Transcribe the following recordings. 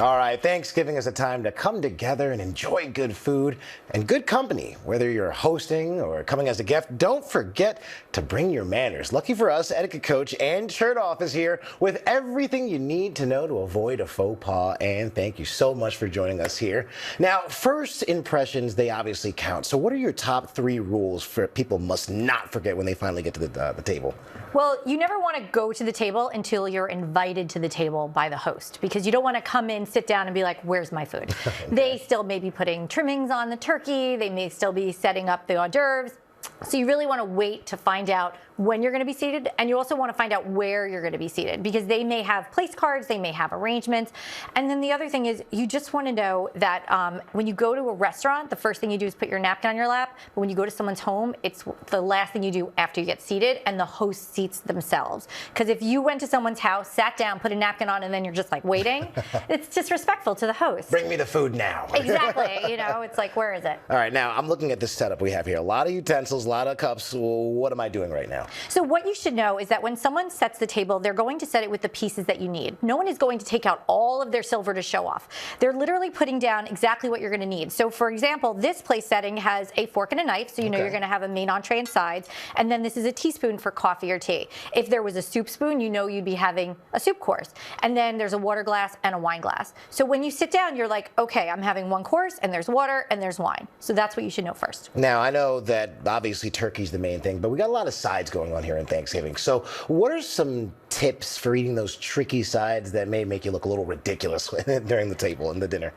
All right, Thanksgiving is a time to come together and enjoy good food and good company. Whether you're hosting or coming as a guest, don't forget to bring your manners. Lucky for us, etiquette coach Anne Chertoff is here with everything you need to know to avoid a faux pas. And thank you so much for joining us here. Now, first impressions, they obviously count. So what are your top 3 rules for people must not forget when they finally get to the table? Well, you never want to go to the table until you're invited to the table by the host, because you don't want to come in, sit down, and be like, where's my food? Okay. They still may be putting trimmings on the turkey. They may still be setting up the hors d'oeuvres. So you really want to wait to find out when you're going to be seated, and you also want to find out where you're going to be seated, because they may have place cards, they may have arrangements. And then the other thing is, you just want to know that when you go to a restaurant, the first thing you do is put your napkin on your lap, but when you go to someone's home, it's the last thing you do after you get seated, and the host seats themselves. Because if you went to someone's house, sat down, put a napkin on, and then you're just like waiting, it's disrespectful to the host. Bring me the food now. Exactly. You know, it's like, where is it? All right, now I'm looking at this setup we have here. A lot of utensils, a lot of cups. What am I doing right now? So what you should know is that when someone sets the table, they're going to set it with the pieces that you need. No one is going to take out all of their silver to show off. They're literally putting down exactly what you're going to need. So for example, this place setting has a fork and a knife, so you know you're going to have a main entree and sides, and then this is a teaspoon for coffee or tea. If there was a soup spoon, you know you'd be having a soup course. And then there's a water glass and a wine glass. So when you sit down, you're like, okay, I'm having one course, and there's water, and there's wine. So that's what you should know first. Now, I know that obviously turkey's the main thing, but we got a lot of sides going on here in Thanksgiving. So what are some tips for eating those tricky sides that may make you look a little ridiculous during the table and the dinner?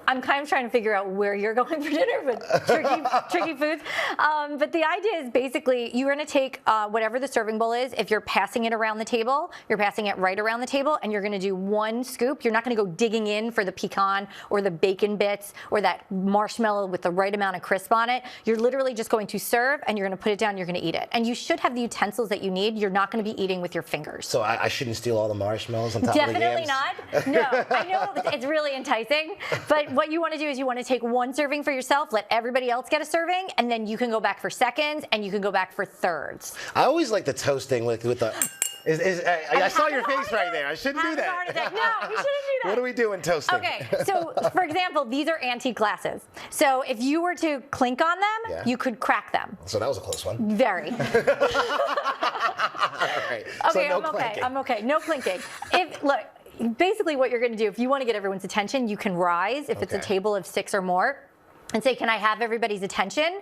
I'm kind of trying to figure out where you're going for dinner, but tricky foods. But the idea is basically you're going to take whatever the serving bowl is. If you're passing it around the table, you're passing it right around the table, and you're going to do one scoop. You're not going to go digging in for the pecan or the bacon bits or that marshmallow with the right amount of crisp on it. You're literally just going to serve, and you're going to put it down, and you're going to eat it. And you should have the utensils that you need. You're not going to be eating with your fingers. So I shouldn't steal all the marshmallows on top of the yams? Definitely not. No, I know it's really enticing, but what you want to do is you want to take one serving for yourself, let everybody else get a serving, and then you can go back for seconds, and you can go back for thirds. I always like the toasting with the... I saw your face right there. I shouldn't do that. No, you shouldn't do that. What do we do in toasting? Okay, so for example, these are antique glasses. So if you were to clink on them, you could crack them. So that was a close one. Very. Right. Okay, so no clinking. I'm okay. No clinking. Look, basically what you're going to do, if you want to get everyone's attention, you can rise if it's a table of 6 or more, and say, can I have everybody's attention?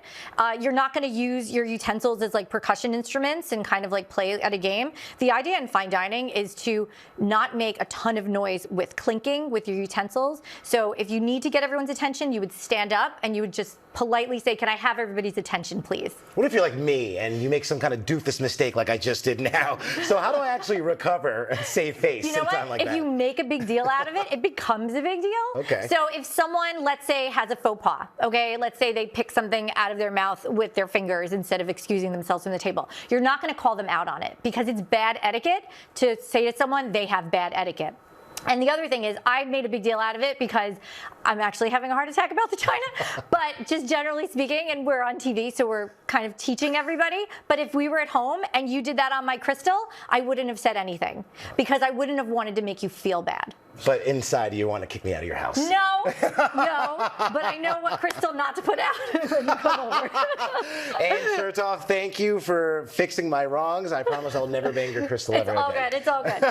You're not going to use your utensils as like percussion instruments and kind of like play at a game. The idea in fine dining is to not make a ton of noise with clinking with your utensils. So if you need to get everyone's attention, you would stand up and you would just politely say, can I have everybody's attention, please? What if you're like me and you make some kind of doofus mistake like I just did now? So how do I actually recover and save face in a time like that? If you make a big deal out of it, it becomes a big deal. Okay. So if someone, let's say, has a faux pas, okay, let's say they pick something out of their mouth with their fingers instead of excusing themselves from the table, you're not going to call them out on it, because it's bad etiquette to say to someone they have bad etiquette. And the other thing is, I made a big deal out of it because I'm actually having a heart attack about the china, but just generally speaking, and we're on TV, so we're kind of teaching everybody, but if we were at home and you did that on my crystal, I wouldn't have said anything, because I wouldn't have wanted to make you feel bad. But inside, you want to kick me out of your house. No, but I know what crystal not to put out when you come over. Anne Chertoff, thank you for fixing my wrongs. I promise I'll never bang your crystal ever again. It's all good.